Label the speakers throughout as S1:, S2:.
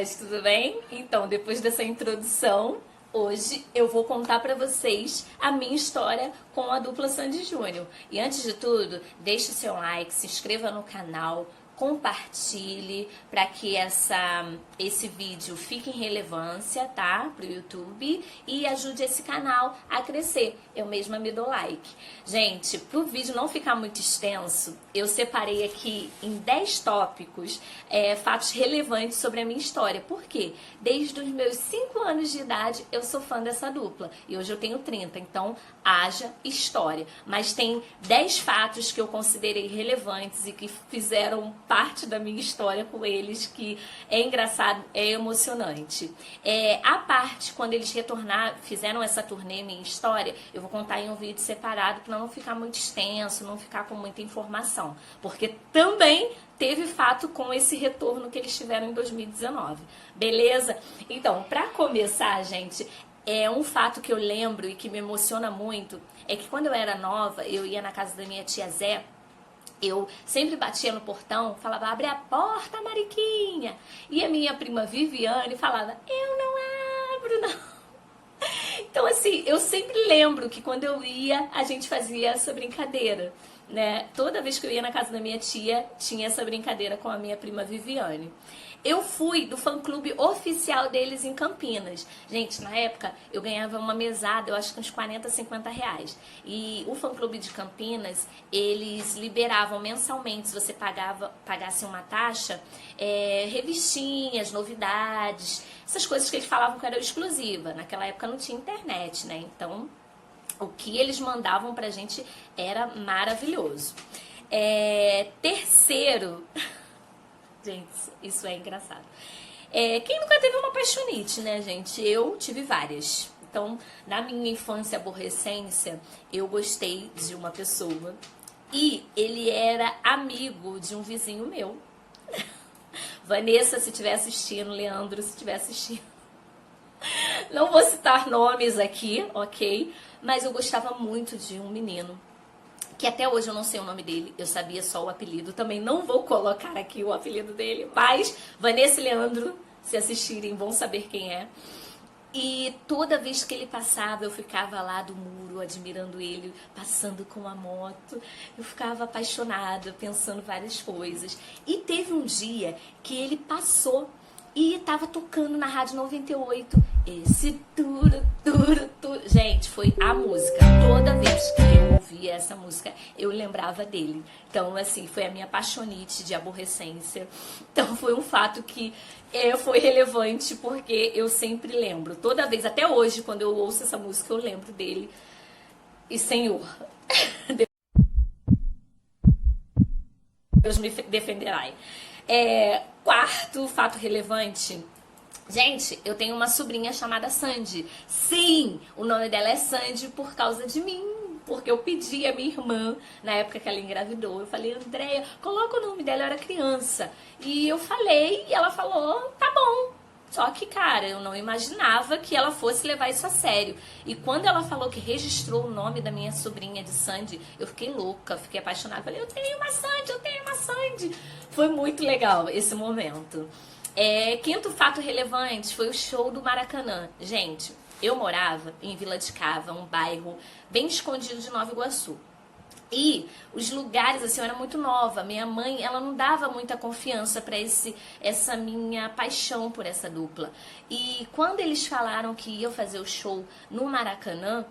S1: meninas, tudo bem? Então, depois dessa introdução, hoje eu vou contar pra vocês a minha história com a dupla Sandy Júnior. E antes de tudo, deixe seu like, se inscreva no canal, compartilhe para que esse vídeo fique em relevância, tá? Pro YouTube e ajude esse canal a crescer. Eu mesma me dou like. Gente, pro vídeo não ficar muito extenso, eu separei aqui em 10 tópicos fatos relevantes sobre a minha história. Por quê? Desde os meus 5 anos de idade eu sou fã dessa dupla. E hoje eu tenho 30, então haja história. Mas tem 10 fatos que eu considerei relevantes e que fizeram parte da minha história com eles, que é engraçado, é emocionante. A parte quando eles retornaram, fizeram essa turnê Minha História, eu vou contar em um vídeo separado para não ficar muito extenso, não ficar com muita informação, porque também teve fato com esse retorno que eles tiveram em 2019, beleza? Então, para começar, gente, um fato que eu lembro e que me emociona muito é que quando eu era nova, eu ia na casa da minha tia Zé. Eu sempre batia no portão, falava, abre a porta, Mariquinha. E a minha prima Viviane falava, eu não abro, não. Então, assim, eu sempre lembro que quando eu ia, a gente fazia essa brincadeira, né? Toda vez que eu ia na casa da minha tia, tinha essa brincadeira com a minha prima Viviane. Eu fui do fã-clube oficial deles em Campinas. Gente, na época eu ganhava uma mesada, eu acho que uns 40, 50 reais. E o fã-clube de Campinas, eles liberavam mensalmente, se você pagasse uma taxa, revistinhas, novidades, essas coisas que eles falavam que era exclusiva. Naquela época não tinha internet, né? Então, o que eles mandavam pra gente era maravilhoso. Terceiro... Gente, isso é engraçado. Quem nunca teve uma paixonite, né, gente? Eu tive várias. Então, na minha infância e adolescência, eu gostei de uma pessoa e ele era amigo de um vizinho meu. Vanessa, se estiver assistindo, Leandro, se estiver assistindo. Não vou citar nomes aqui, ok? Mas eu gostava muito de um menino que até hoje eu não sei o nome dele, eu sabia só o apelido, também não vou colocar aqui o apelido dele, mas Vanessa e Leandro, se assistirem, vão saber quem é. E toda vez que ele passava, eu ficava lá do muro, admirando ele, passando com a moto, eu ficava apaixonada, pensando várias coisas. E teve um dia que ele passou e tava tocando na Rádio 98, esse turu, turu, turu. Gente, foi a música. Toda vez que eu ouvia essa música, eu lembrava dele. Então, assim, foi a minha paixonite de aborrecência. Então, foi um fato que foi relevante, porque eu sempre lembro. Toda vez, até hoje, quando eu ouço essa música, eu lembro dele. E, Senhor, Deus me defenderai. Quarto fato relevante. Gente, eu tenho uma sobrinha chamada Sandy. Sim, o nome dela é Sandy por causa de mim. Porque eu pedi a minha irmã, na época que ela engravidou, eu falei, Andréia, coloca o nome dela, eu era criança. E eu falei, e ela falou, tá bom. Só que, cara, eu não imaginava que ela fosse levar isso a sério. E quando ela falou que registrou o nome da minha sobrinha de Sandy, eu fiquei louca, fiquei apaixonada. Falei, eu tenho uma Sandy, eu tenho uma Sandy. Foi muito legal esse momento. Quinto fato relevante foi o show do Maracanã. Gente, eu morava em Vila de Cava, um bairro bem escondido de Nova Iguaçu. E os lugares, assim, eu era muito nova. Minha mãe, ela não dava muita confiança para essa minha paixão por essa dupla. E quando eles falaram que iam fazer o show no Maracanã,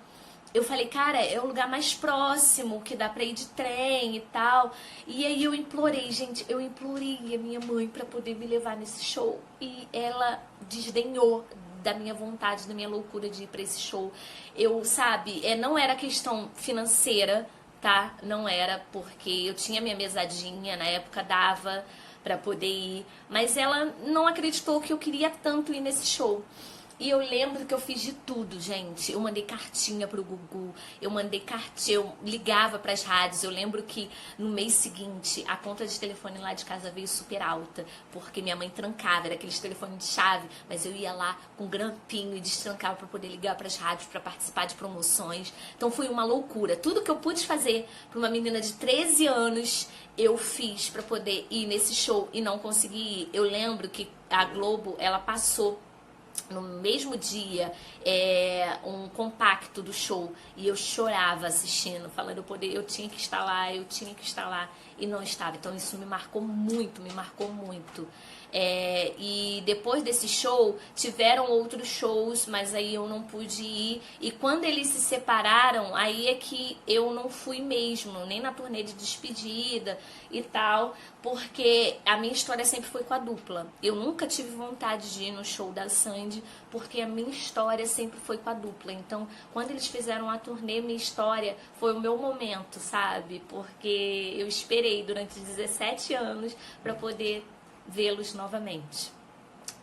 S1: eu falei, cara, é o lugar mais próximo, que dá pra ir de trem e tal. E aí eu implorei, gente, eu implorei a minha mãe pra poder me levar nesse show. E ela desdenhou da minha vontade, da minha loucura de ir pra esse show. Eu, sabe, não era questão financeira, tá? Não era, porque eu tinha minha mesadinha, na época dava pra poder ir. Mas ela não acreditou que eu queria tanto ir nesse show. E eu lembro que eu fiz de tudo, gente. Eu mandei cartinha pro Gugu, eu mandei cartinha, eu ligava pras rádios. Eu lembro que no mês seguinte a conta de telefone lá de casa veio super alta, porque minha mãe trancava, era aqueles telefones de chave, mas eu ia lá com grampinho e destrancava pra poder ligar pras rádios, pra participar de promoções. Então foi uma loucura. Tudo que eu pude fazer pra uma menina de 13 anos, eu fiz pra poder ir nesse show e não consegui ir. Eu lembro que a Globo, ela passou no mesmo dia um compacto do show e eu chorava assistindo, falando eu tinha que estar lá, eu tinha que estar lá e não estava. Então isso me marcou muito, me marcou muito. E depois desse show tiveram outros shows, mas aí eu não pude ir. E quando eles se separaram, aí é que eu não fui mesmo, nem na turnê de despedida e tal, porque a minha história sempre foi com a dupla. Eu nunca tive vontade de ir no show da Sandy, porque a minha história sempre foi com a dupla. Então, quando eles fizeram a turnê, minha história foi o meu momento, sabe? Porque eu esperei durante 17 anos para poder vê-los novamente.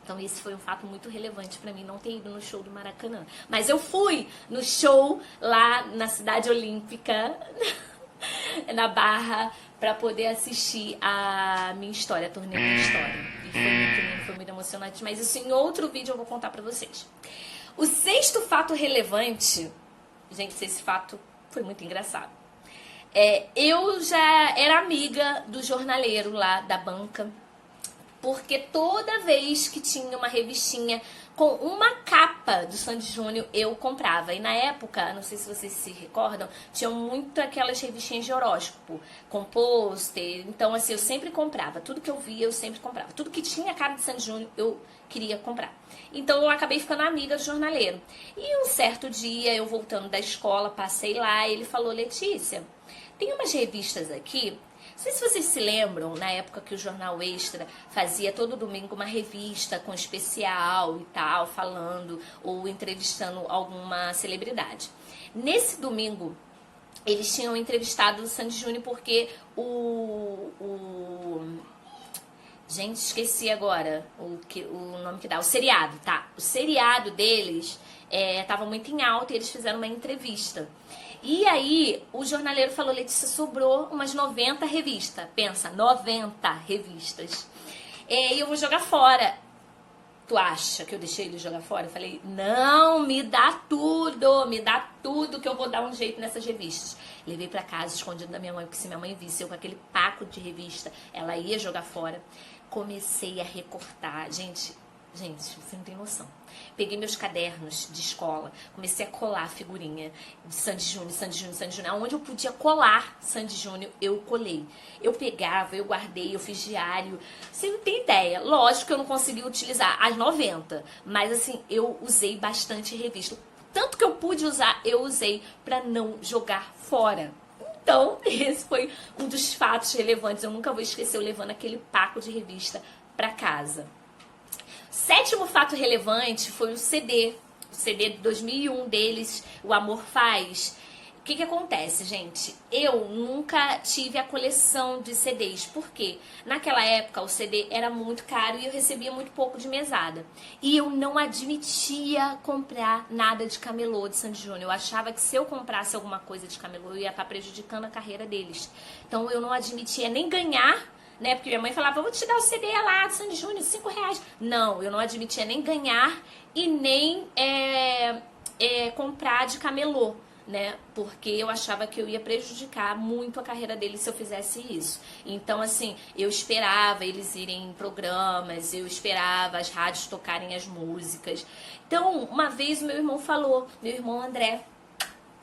S1: Então esse foi um fato muito relevante para mim, não ter ido no show do Maracanã. Mas eu fui no show lá na Cidade Olímpica, na Barra, para poder assistir a minha história, a turnê Minha História. E foi muito lindo, foi muito emocionante. Mas isso em outro vídeo eu vou contar para vocês. O sexto fato relevante, gente, esse fato foi muito engraçado. Eu já era amiga do jornaleiro lá da banca, porque toda vez que tinha uma revistinha com uma capa do Sandy Júnior, eu comprava. E na época, não sei se vocês se recordam, tinham muito aquelas revistinhas de horóscopo, com pôster. Então, assim, eu sempre comprava. Tudo que eu via, eu sempre comprava. Tudo que tinha a cara de Sandy Júnior, eu queria comprar. Então, eu acabei ficando amiga do jornaleiro. E um certo dia, eu voltando da escola, passei lá, e ele falou: Letícia, tem umas revistas aqui. Não sei se vocês se lembram, na época que o Jornal Extra fazia todo domingo uma revista com especial e tal, falando ou entrevistando alguma celebridade. Nesse domingo, eles tinham entrevistado o Sandy Júnior porque gente, esqueci agora o nome que dá, o seriado, tá? O seriado deles tava muito em alta e eles fizeram uma entrevista. E aí, o jornaleiro falou: Letícia, sobrou umas 90 revistas. Pensa, 90 revistas. E eu vou jogar fora. Tu acha que eu deixei ele jogar fora? Eu falei: não, me dá tudo que eu vou dar um jeito nessas revistas. Levei pra casa, escondido da minha mãe, porque se minha mãe visse eu com aquele paco de revista, ela ia jogar fora. Comecei a recortar. Gente, você não tem noção. Peguei meus cadernos de escola, comecei a colar figurinha de Sandy Júnior, Sandy Júnior, Sandy Júnior. Onde eu podia colar Sandy Júnior, eu colei. Eu pegava, eu guardei, eu fiz diário. Você não tem ideia. Lógico que eu não consegui utilizar as 90, mas assim, eu usei bastante revista. Tanto que eu pude usar, eu usei pra não jogar fora. Então, esse foi um dos fatos relevantes. Eu nunca vou esquecer eu levando aquele paco de revista pra casa. Sétimo fato relevante foi o CD. O CD de 2001 deles, O Amor Faz. O que acontece, gente? Eu nunca tive a coleção de CDs. Por quê? Naquela época o CD era muito caro e eu recebia muito pouco de mesada. E eu não admitia comprar nada de camelô de Sandy Júnior. Eu achava que se eu comprasse alguma coisa de camelô, eu ia estar prejudicando a carreira deles. Então eu não admitia nem ganhar, né? Porque minha mãe falava: eu vou te dar o CD lá de Sandy Júnior, R$5. Não, eu não admitia nem ganhar e nem comprar de camelô, né? Porque eu achava que eu ia prejudicar muito a carreira deles se eu fizesse isso. Então, assim, eu esperava eles irem em programas, eu esperava as rádios tocarem as músicas. Então, uma vez o meu irmão falou, meu irmão André,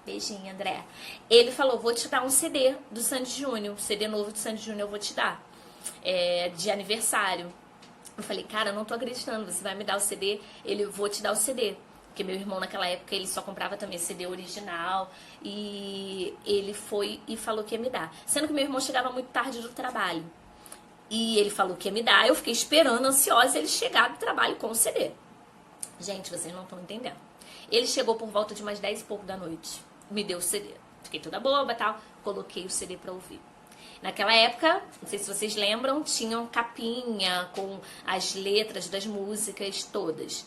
S1: beijinho, André, ele falou: vou te dar um CD do Sandy Júnior, um CD novo do Sandy Júnior eu vou te dar. De aniversário. Eu falei: cara, eu não tô acreditando, você vai me dar o CD? Ele: vou te dar o CD. Porque meu irmão naquela época, ele só comprava também CD original. E ele foi e falou que ia me dar. Sendo que meu irmão chegava muito tarde do trabalho. E ele falou que ia me dar. Eu fiquei esperando, ansiosa, ele chegar do trabalho com o CD. Gente, vocês não estão entendendo. Ele chegou por volta de umas 10 e pouco da noite. Me deu o CD. Fiquei toda boba e tal. Coloquei o CD pra ouvir. Naquela época, não sei se vocês lembram, tinham capinha com as letras das músicas todas.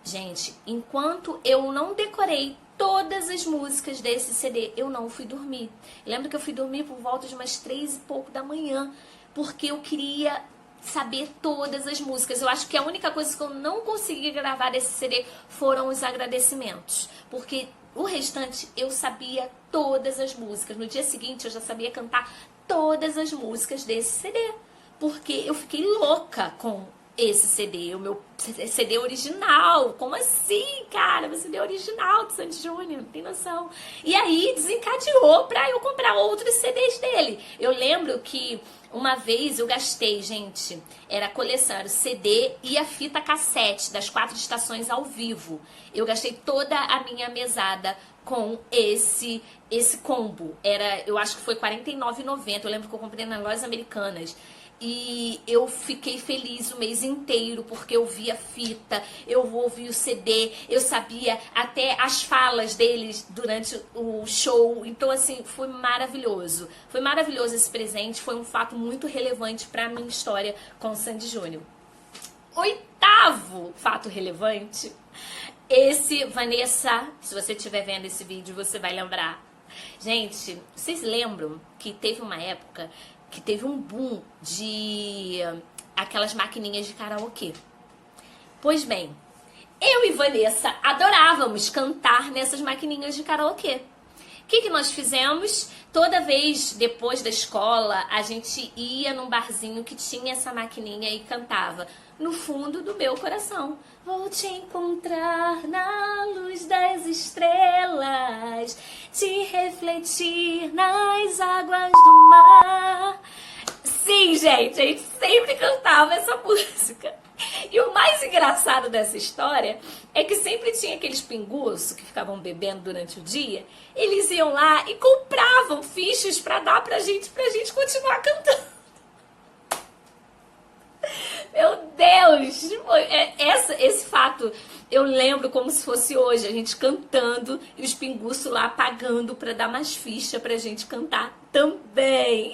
S1: Gente, enquanto eu não decorei todas as músicas desse CD, eu não fui dormir. Lembro que eu fui dormir por volta de umas 3 e pouco da manhã, porque eu queria saber todas as músicas. Eu acho que a única coisa que eu não consegui gravar desse CD foram os agradecimentos, porque o restante eu sabia todas as músicas. No dia seguinte eu já sabia cantar todas as músicas desse CD, porque eu fiquei louca com esse CD, o meu CD original. Como assim, cara? Meu CD original do Sandy Júnior, não tem noção. E aí desencadeou pra eu comprar outros CDs dele. Eu lembro que uma vez eu gastei, gente, era a coleção, era o CD e a fita cassete das 4 estações ao vivo. Eu gastei toda a minha mesada com esse combo. Eu acho que foi R$ 49,90. Eu lembro que eu comprei nas lojas americanas. E eu fiquei feliz o mês inteiro, porque eu via fita, eu ouvi o CD, eu sabia até as falas deles durante o show. Então, assim, foi maravilhoso. Foi maravilhoso esse presente, foi um fato muito relevante para a minha história com o Sandy Júnior. 8º fato relevante. Esse, Vanessa, se você estiver vendo esse vídeo, você vai lembrar. Gente, vocês lembram que teve uma época que teve um boom de aquelas maquininhas de karaokê? Pois bem, eu e Vanessa adorávamos cantar nessas maquininhas de karaokê. O que nós fizemos? Toda vez depois da escola, a gente ia num barzinho que tinha essa maquininha e cantava No Fundo do Meu Coração. Vou te encontrar na luz das estrelas, te refletir nas águas do mar. Sim, gente, a gente sempre cantava essa música. E o mais engraçado dessa história é que sempre tinha aqueles pinguços que ficavam bebendo durante o dia. Eles iam lá e compravam fichas pra dar pra gente continuar cantando. Meu Deus! Esse fato eu lembro como se fosse hoje, a gente cantando e os pinguços lá pagando pra dar mais ficha pra gente cantar também.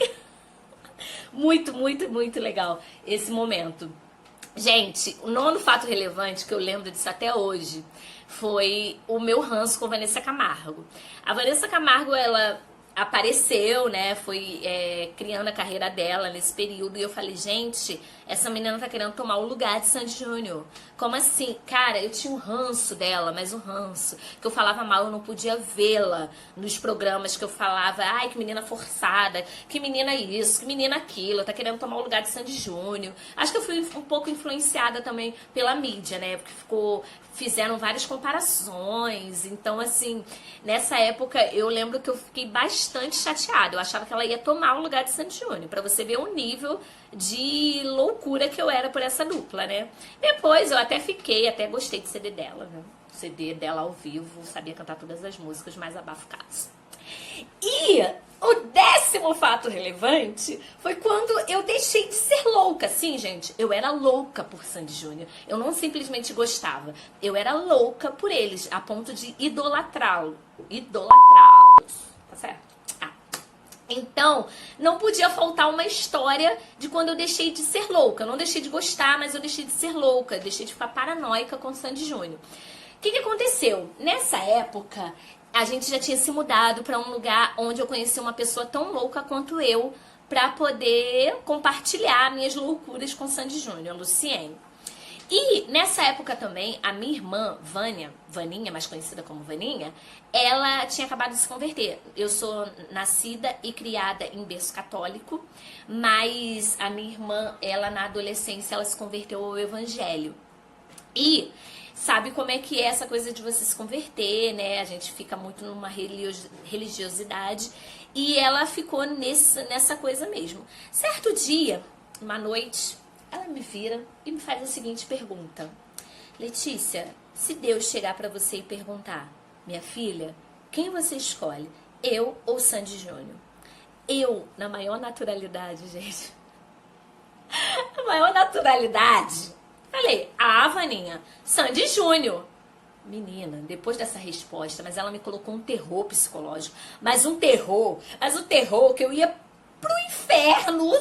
S1: Muito, muito, muito legal esse momento. Gente, o 9º fato relevante, que eu lembro disso até hoje, foi o meu ranço com a Vanessa Camargo. A Vanessa Camargo, ela apareceu, né, foi criando a carreira dela nesse período, e eu falei, gente, essa menina tá querendo tomar o lugar de Sandy Júnior. Como assim? Cara, eu tinha um ranço dela, mas um ranço, que eu falava mal, eu não podia vê-la nos programas que eu falava, ai, que menina forçada, que menina isso, que menina aquilo, tá querendo tomar o lugar de Sandy Júnior. Acho que eu fui um pouco influenciada também pela mídia, né, porque fizeram várias comparações. Então, assim, nessa época eu lembro que eu fiquei bastante chateada. Eu achava que ela ia tomar o lugar de Sandy Júnior, pra você ver o nível de loucura que eu era por essa dupla, né? Depois eu até gostei do CD dela, né? O CD dela ao vivo, sabia cantar todas as músicas, mas abafo caso. E o 10º fato relevante foi quando eu deixei de ser louca. Sim, gente, eu era louca por Sandy Júnior. Eu não simplesmente gostava. Eu era louca por eles, a ponto de idolatrá-los. Tá certo? Então, não podia faltar uma história de quando eu deixei de ser louca. Eu não deixei de gostar, mas eu deixei de ser louca. Deixei de ficar paranoica com Sandy Júnior. O que aconteceu? Nessa época, a gente já tinha se mudado para um lugar onde eu conheci uma pessoa tão louca quanto eu, para poder compartilhar minhas loucuras com Sandy Júnior, a Luciene. E nessa época também, a minha irmã, Vaninha, mais conhecida como Vaninha, ela tinha acabado de se converter. Eu sou nascida e criada em berço católico, mas a minha irmã, ela na adolescência, ela se converteu ao evangelho. E sabe como é que é essa coisa de você se converter, né? A gente fica muito numa religiosidade, e ela ficou nessa coisa mesmo. Certo dia, uma noite, ela me vira e me faz a seguinte pergunta: Letícia, se Deus chegar pra você e perguntar, minha filha, quem você escolhe, eu ou Sandy Júnior? Eu, na maior naturalidade, gente, a maior naturalidade, falei, Vaninha, Sandy Júnior. Menina, depois dessa resposta, mas ela me colocou um terror psicológico, mas um terror que eu ia pro inferno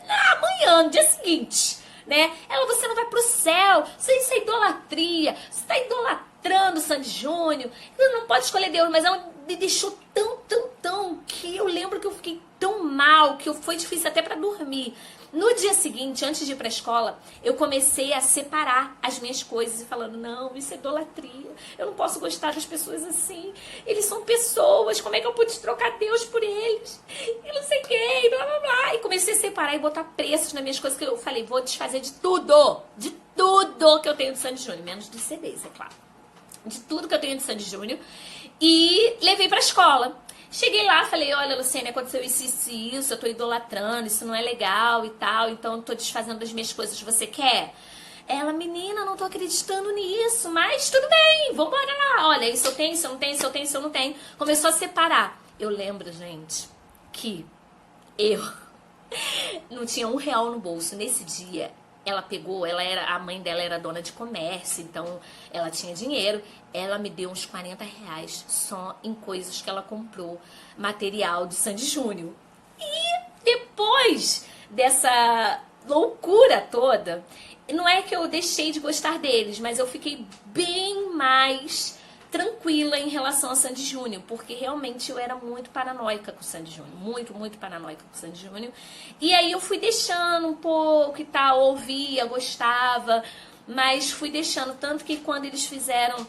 S1: amanhã, no dia seguinte. né? Ela, você não vai pro céu, isso é idolatria, você tá idolatrando o Sandy Júnior, você não pode escolher Deus, mas ela me deixou tão, que eu lembro que eu fiquei tão mal, que foi difícil até pra dormir. No dia seguinte, antes de ir pra escola, eu comecei a separar as minhas coisas e falando, não, isso é idolatria, eu não posso gostar das pessoas assim, eles são pessoas, como é que eu pude trocar Deus por eles? E não sei o que, blá blá blá. E comecei a separar e botar preços nas minhas coisas, que eu falei, vou desfazer de tudo que eu tenho de Sandy Júnior, menos dos CDs, é claro. De tudo que eu tenho de Sandy Júnior. E levei pra escola. Cheguei lá, falei, olha, Luciane, aconteceu isso, eu tô idolatrando, isso não é legal e tal, então eu tô desfazendo das minhas coisas, você quer? Ela, menina, não tô acreditando nisso, mas tudo bem, vambora lá. Olha, isso eu tenho, isso eu não tenho, isso eu tenho, isso eu não tenho. Começou a separar. Eu lembro, gente, que eu não tinha R$ 1 no bolso. Nesse dia, ela pegou, a mãe dela era dona de comércio, então ela tinha dinheiro. Ela me deu uns R$ 40 só em coisas que ela comprou, material de Sandy Júnior. E depois dessa loucura toda, não é que eu deixei de gostar deles, mas eu fiquei bem mais tranquila em relação a Sandy Júnior, porque realmente eu era muito paranoica com o Sandy Júnior, muito paranoica com o Sandy Júnior. E aí eu fui deixando um pouco e tal, ouvia, gostava, mas fui deixando, tanto que quando eles fizeram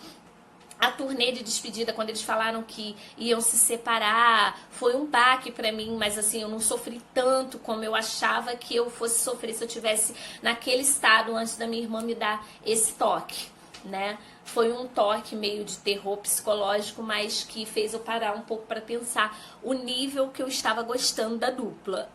S1: a turnê de despedida, quando eles falaram que iam se separar, foi um baque pra mim, mas assim, eu não sofri tanto como eu achava que eu fosse sofrer se eu tivesse naquele estado antes da minha irmã me dar esse toque, né? Foi um toque meio de terror psicológico, mas que fez eu parar um pouco pra pensar o nível que eu estava gostando da dupla.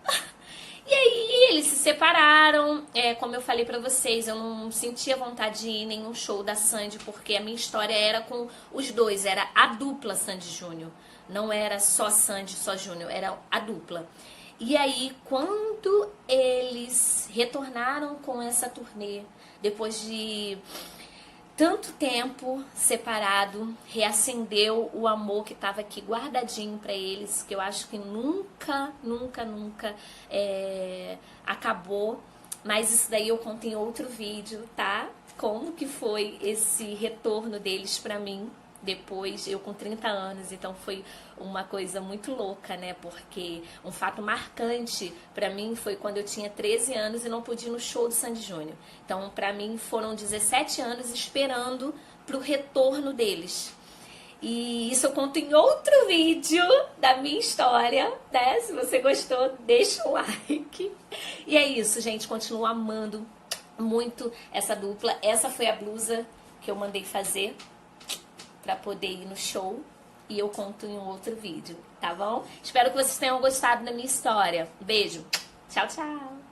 S1: E aí eles se separaram, como eu falei pra vocês, eu não sentia vontade de ir em nenhum show da Sandy, porque a minha história era com os dois, era a dupla Sandy Júnior, não era só Sandy, só Júnior, era a dupla. E aí, quando eles retornaram com essa turnê, depois de tanto tempo separado, reacendeu o amor que estava aqui guardadinho para eles, que eu acho que nunca acabou. Mas isso daí eu conto em outro vídeo, tá? Como que foi esse retorno deles para mim depois, eu com 30 anos, então foi uma coisa muito louca, né? Porque um fato marcante pra mim foi quando eu tinha 13 anos e não pude ir no show do Sandy Júnior. Então, pra mim, foram 17 anos esperando pro retorno deles. E isso eu conto em outro vídeo da minha história, né? Se você gostou, deixa um like. E é isso, gente. Continuo amando muito essa dupla. Essa foi a blusa que eu mandei fazer pra poder ir no show, e eu conto em um outro vídeo, tá bom? Espero que vocês tenham gostado da minha história. Beijo, tchau, tchau!